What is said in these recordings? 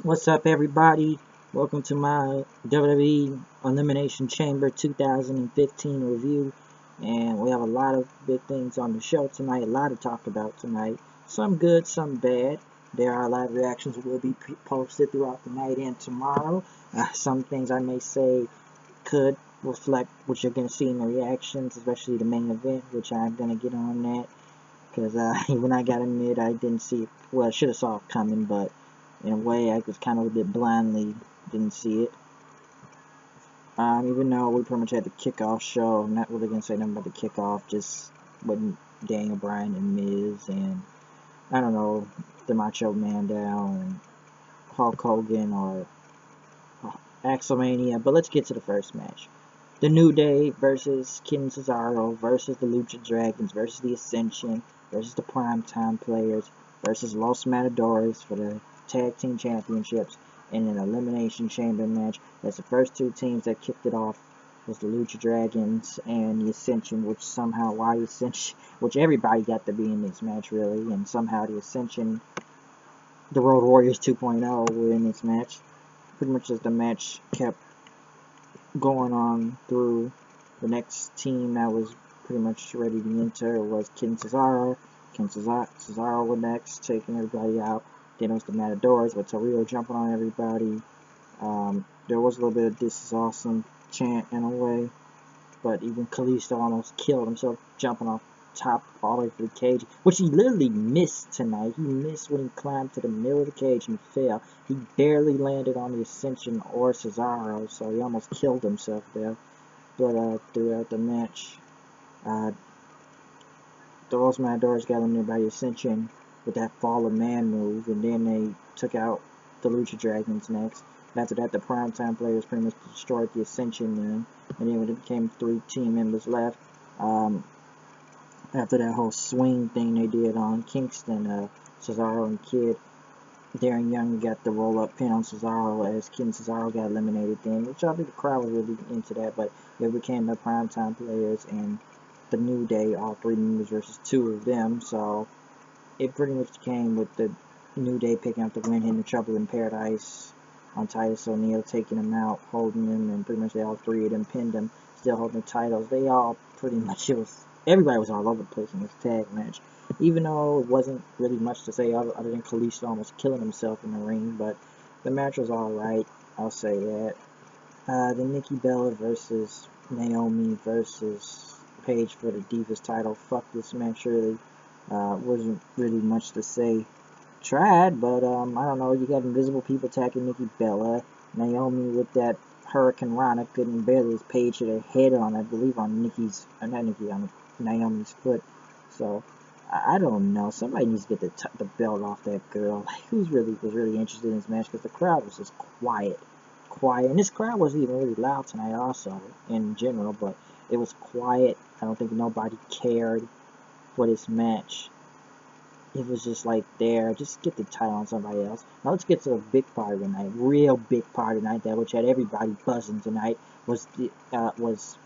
What's up, everybody? Welcome to my WWE Elimination Chamber 2015 review. And we have a lot of big things on the show tonight, a lot to talk about tonight. Some good, some bad. There are live reactions that will be posted throughout the night and tomorrow. Some things I may say could reflect what you're going to see in the reactions, especially the main event, which I'm going to get on that. Because even I got to admit, I didn't see it. Well, I should have saw it coming, but in a way, I was kind of a bit blindly didn't see it. Even though we pretty much had the kickoff show, I'm not really going to say nothing about the kickoff, just with Daniel Bryan and Miz, and I don't know, the Macho Man down, and Hulk Hogan, or Axelmania, but let's get to the first match. The New Day versus Ken Cesaro versus the Lucha Dragons versus the Ascension versus the Primetime Players versus Los Matadores for the Tag Team Championships in an Elimination Chamber match. That's the first two teams that kicked it off was the Lucha Dragons and the Ascension, which somehow, why the Ascension, which everybody got to be in this match really, and somehow the Ascension, the Road Warriors 2.0 were in this match. Pretty much as the match kept going on through, the next team that was pretty much ready to enter was Ken Cesaro. Cesaro was next, taking everybody out. Then it was the Matadors with Torrio jumping on everybody. There was a little bit of "This is awesome" chant in a way, but even Kalisto almost killed himself jumping off top all the way to the cage, which he literally missed tonight. He missed when he climbed to the middle of the cage and fell. He barely landed on the Ascension or Cesaro, so he almost killed himself there. But throughout the match, the Los Matadors got eliminated by the Ascension with that Fall of Man move, and then they took out the Lucha Dragons next. After that, the Primetime Players pretty much destroyed the Ascension then, and then it became 3 team members left. After that whole swing thing they did on Kingston, Cesaro and Kid, Darren Young got the roll-up pin on Cesaro as Kid and Cesaro got eliminated then, which I think the crowd was really into that, but it became the Primetime Players and the New Day, all 3 members versus 2 of them, so it pretty much came with the New Day picking up the win, hitting the Trouble in Paradise on Titus O'Neil, taking him out, holding him, and pretty much all 3 of them pinned him, still holding the titles. They all pretty much, everybody was all over the place in this tag match, even though it wasn't really much to say other than Kalisto almost killing himself in the ring, but the match was alright, I'll say that. The Nikki Bella versus Naomi versus Paige for the Divas title. Fuck this match, really. Wasn't really much to say. Tried, but I don't know. You got invisible people attacking Nikki Bella. Naomi with that Hurricane Rana couldn't barely his Paige hit her head on, I believe, on on Naomi's foot. So I don't know. Somebody needs to get the belt off that girl. Like, who's really was really interested in this match? Because the crowd was just quiet, and this crowd wasn't even really loud tonight, also in general. But it was quiet. I don't think nobody cared for this match. It was just like there, just get the title on somebody else. Now let's get to the big part of the night, real big part of the night, that which had everybody buzzing tonight, was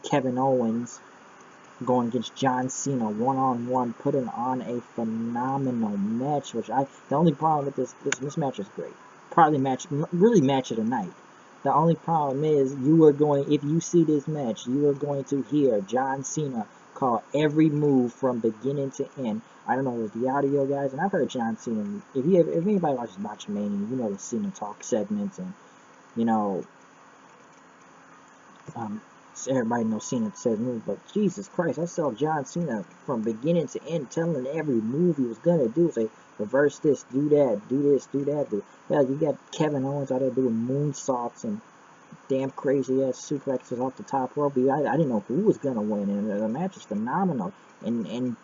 Kevin Owens going against John Cena one-on-one, putting on a phenomenal match. The only problem with this match is great, really match of the night. The only problem is if you see this match, you are going to hear John Cena call every move from beginning to end. I don't know if the audio guys, and I've heard John Cena. If anybody watches Botchamania, you know the Cena talk segments, and you know, everybody knows Cena said move. But Jesus Christ, I saw John Cena from beginning to end telling every move he was gonna do. Say reverse this, do that, do this, do that. Yeah, you got Kevin Owens out there doing moonsaults and damn crazy ass suplexes off the top rope. I didn't know who was gonna win, and the match was phenomenal. And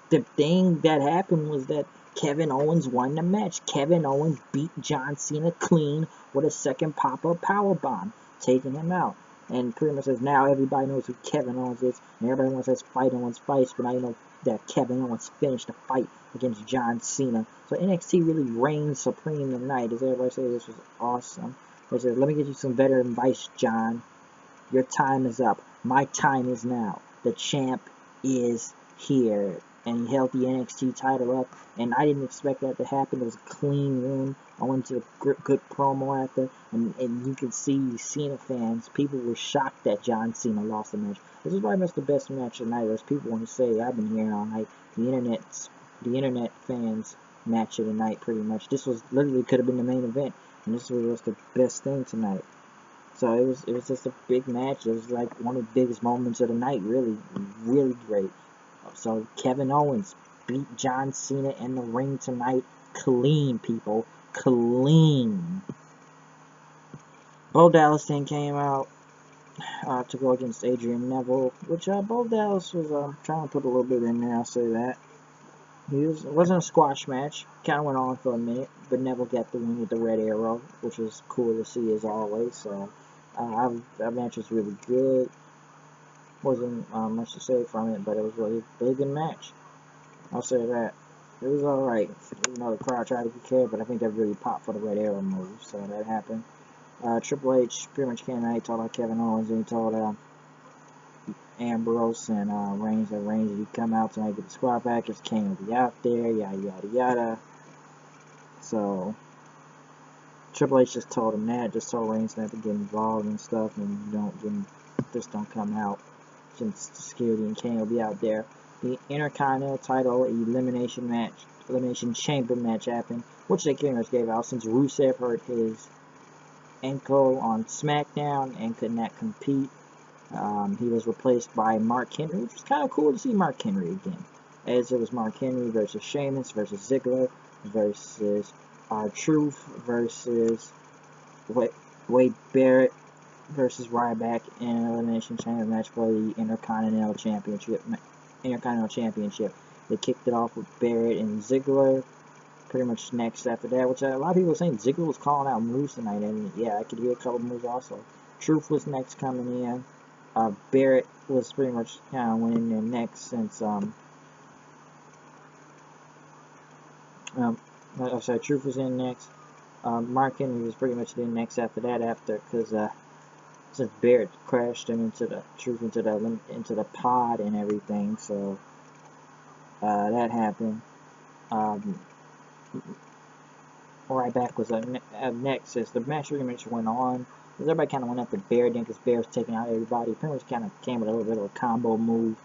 the thing that happened was that Kevin Owens won the match. Kevin Owens beat John Cena clean with a second pop-up powerbomb, taking him out. And pretty much says now everybody knows who Kevin Owens is, and everybody wants to fight Owens fights, but now you know that Kevin Owens finished the fight against John Cena. So NXT really reigned supreme tonight. As everybody says, this was awesome. They said, let me give you some better advice, John. Your time is up. My time is now. The champ is here. and he held the NXT title up, and I didn't expect that to happen. It was a clean win. I went to a good promo after, and you could see Cena fans, people were shocked that John Cena lost the match. This is probably the best match of the night. There's people want to say, I've been hearing all night, the internet fans match of the night pretty much. This was literally could have been the main event, and this was the best thing tonight. So it was just a big match. It was like one of the biggest moments of the night, really great. So Kevin Owens beat John Cena in the ring tonight. Clean, people. Clean. Bo Dallas then came out to go against Adrian Neville, which Bo Dallas was trying to put a little bit in there, I'll say that. It wasn't a squash match. Kind of went on for a minute, but Neville got the win with the red arrow, which was cool to see as always. So that match was really good. Wasn't much to say from it, but it was really good match. I'll say that. It was alright. You know, the crowd tried to be care, but I think they really popped for the red arrow move, so that happened. Triple H pretty much came out, he told Kevin Owens, and he told Ambrose and Reigns that Reigns, if you come out tonight, get the squad back, it's Kane will be out there, yada yada yada. So Triple H just told him that, just told Reigns not to get involved and stuff, and just don't come out. Since security and Kane will be out there. The Intercontinental title Elimination Chamber match happened, which they pretty much gave out since Rusev hurt his ankle on SmackDown and could not compete. He was replaced by Mark Henry, which was kind of cool to see Mark Henry again. As it was Mark Henry versus Sheamus versus Ziggler versus R-Truth versus Wade Barrett versus Ryback in an Elimination Chamber match for the Intercontinental Championship. They kicked it off with Barrett and Ziggler. Pretty much next after that, which a lot of people were saying Ziggler was calling out moves tonight, and yeah, I could hear a couple moves also. Truth was next coming in. Barrett was pretty much kind of went in there next since Truth was in next. Mark Henry was pretty much in next after that, because since Barrett crashed him into the Truth into the pod and everything, so that happened. Ryback was up next as the match pretty much went on. Everybody kind of went after Barrett then because Barrett was taking out everybody. Pretty much kind of came with a little bit of a combo move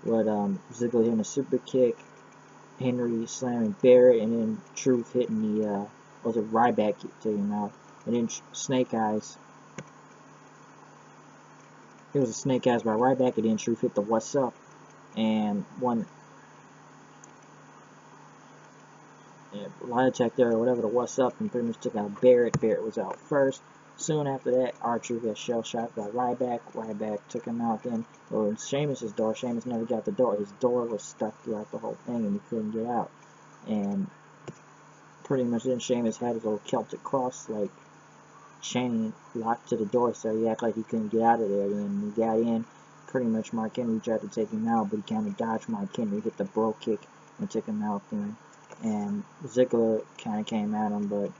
with Ziggler hitting a super kick, Henry slamming Barrett, and then Truth hitting the Ryback taking him out, and then Snake Eyes. It was a Snake Eyes by Ryback, and then Truth hit the What's Up, and one line attack there, or whatever, the What's Up, and pretty much took out Barrett. Barrett was out first. Soon after that, R-Truth got shell shot by Ryback. Ryback took him out. Then it was Sheamus' door. Sheamus never got the door. His door was stuck throughout the whole thing, and he couldn't get out. And pretty much then Sheamus had his little Celtic cross like chain locked to the door, so he acted like he couldn't get out of there. Then he got in. Pretty much Mark Henry tried to take him out, but he kind of dodged Mark Henry, hit the bro kick, and took him out then. And Ziggler kind of came at him, but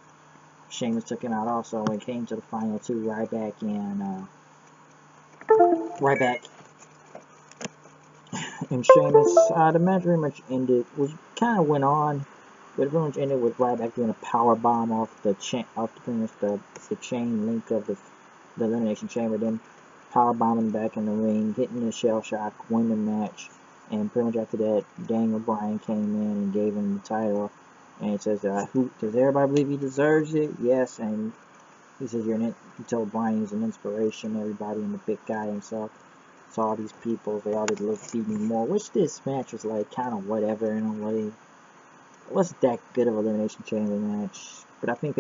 Sheamus took him out also. When it came to the final two, Ryback and Sheamus, the match pretty much ended. Kind of went on, but it pretty much ended with Ryback doing a power bomb off the chain link of the Elimination Chamber. Then power bombing back in the ring, hitting the shell shock, win the match. And pretty much after that, Daniel Bryan came in and gave him the title. And he says, does everybody believe he deserves it? Yes. And he says, he told Bryan he's an inspiration, everybody, and the big guy himself. So all these people, they all did love feed me more. Which this match was like kind of whatever in a way. It wasn't that good of an Elimination Chamber match. But I think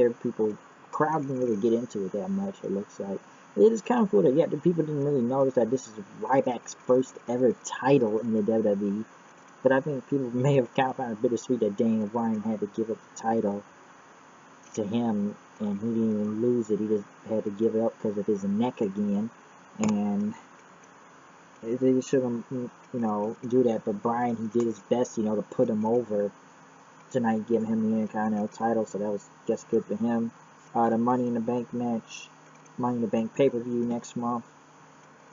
crowd didn't really get into it that much, it looks like. It is kind of cool that, the people didn't really notice that this is Ryback's first ever title in the WWE. But I think people may have kind of found it bittersweet that Daniel Bryan had to give up the title to him, and he didn't even lose it. He just had to give it up because of his neck again. And they shouldn't, do that. But Bryan, he did his best, to put him over tonight, giving him the Intercontinental title. So that was just good for him. The Money in the Bank match. Money in the Bank pay-per-view next month,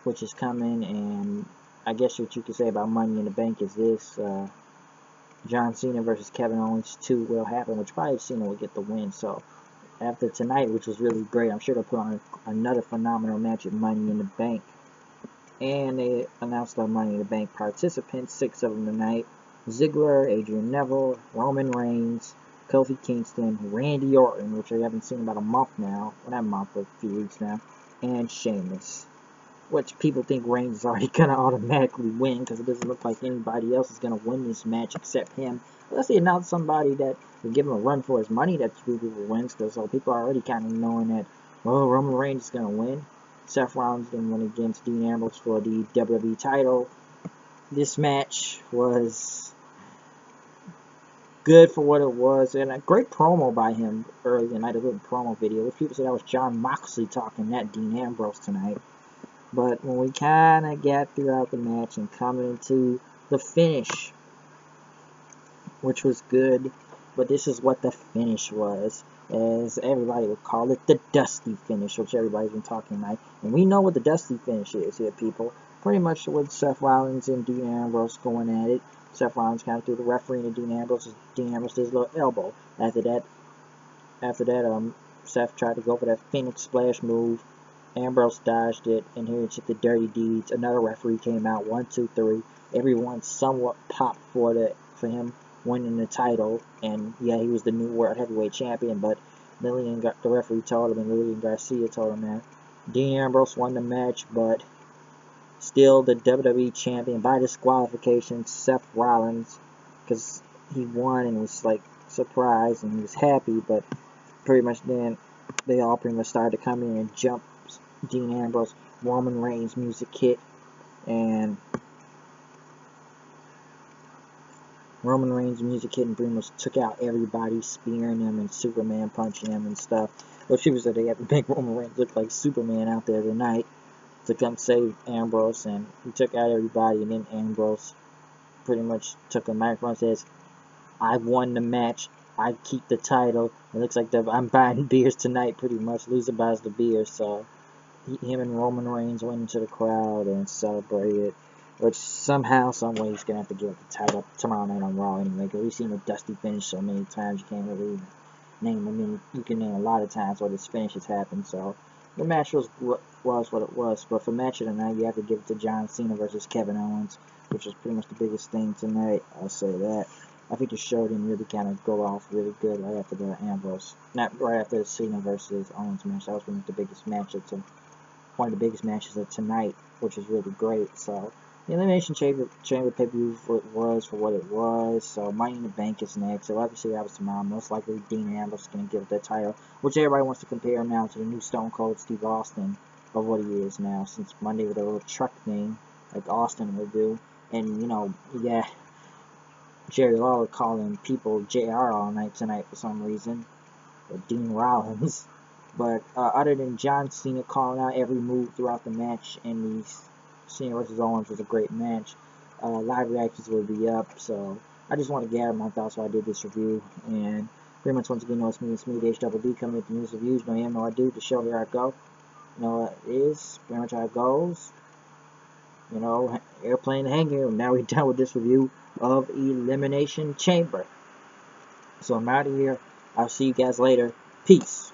which is coming, and I guess what you could say about Money in the Bank is this, John Cena versus Kevin Owens 2 will happen, which probably Cena will get the win. So after tonight, which was really great, I'm sure they'll put on another phenomenal match at Money in the Bank. And they announced the Money in the Bank participants, 6 of them tonight. Ziggler, Adrian Neville, Roman Reigns, Kofi Kingston, Randy Orton, which I haven't seen in about a month now. Well, not a month, but a few weeks now. And Sheamus. Which people think Reigns is already going to automatically win because it doesn't look like anybody else is going to win this match except him. Unless they announce somebody that will give him a run for his money that people wins, because people are already kind of knowing that, well, Roman Reigns is going to win. Seth Rollins then went against Dean Ambrose for the WWE title. This match was good for what it was, and a great promo by him early in the night, a little promo video, which people said that was Jon Moxley talking, not Dean Ambrose tonight. But when we kind of got throughout the match and coming into the finish, which was good, but this is what the finish was, as everybody would call it, the Dusty finish, which everybody's been talking about. And we know what the Dusty finish is here, people. Pretty much with Seth Rollins and Dean Ambrose going at it. Seth Rollins kind of threw the referee into Dean Ambrose. Dean Ambrose did his little elbow. After that, Seth tried to go for that Phoenix Splash move. Ambrose dodged it, and here it's the Dirty Deeds. Another referee came out, 1, 2, 3. Everyone somewhat popped for him winning the title, and yeah, he was the new World Heavyweight Champion, but the referee told him, and Lillian Garcia told him that Dean Ambrose won the match, but still the WWE Champion by disqualification, Seth Rollins, because he won and was like surprised and he was happy, but pretty much then they all pretty much started to come in and jump Dean Ambrose. Roman Reigns music hit, and Roman Reigns music hit and pretty much took out everybody, spearing him and Superman punching him and stuff. Which people said they had to make Roman Reigns look like Superman out there tonight to come save Ambrose, and he took out everybody, and then Ambrose pretty much took a microphone and says, I won the match, I keep the title. It looks like I'm buying beers tonight, pretty much. Loser buys the beer, so him and Roman Reigns went into the crowd and celebrated, which somehow, some way, he's going to have to give up the title tomorrow night on Raw anyway, because we've seen the Dusty finish so many times, you can't really name, you can name a lot of times where this finish has happened, so the match was what it was. But for match of the night, you have to give it to John Cena versus Kevin Owens, which is pretty much the biggest thing tonight, I'll say that. I think the show didn't really kind of go off really good right after the Ambrose, not right after the Cena versus Owens match. That was pretty much the biggest match one of the biggest matches of tonight, which is really great. So the Elimination Chamber pay-per-view was for what it was. So Money in the Bank is next. So obviously that was tomorrow. Most likely Dean Ambrose is going to give it that title, which everybody wants to compare him now to the new Stone Cold Steve Austin of what he is now, since Monday with a little truck thing like Austin would do. And, you know, yeah, Jerry Lawler calling people JR all night tonight for some reason, or Dean Rollins. But other than John Cena calling out every move throughout the match, and the Cena vs. Owens was a great match, live reactions will be up. So I just want to gather my thoughts while I did this review. And pretty much once again, it's me, HDD, coming with the news reviews. No am, no I do. The show, here I go. You know what it is, pretty much how it goes. You know, airplane hanging. Now we're done with this review of Elimination Chamber. So I'm out of here. I'll see you guys later. Peace.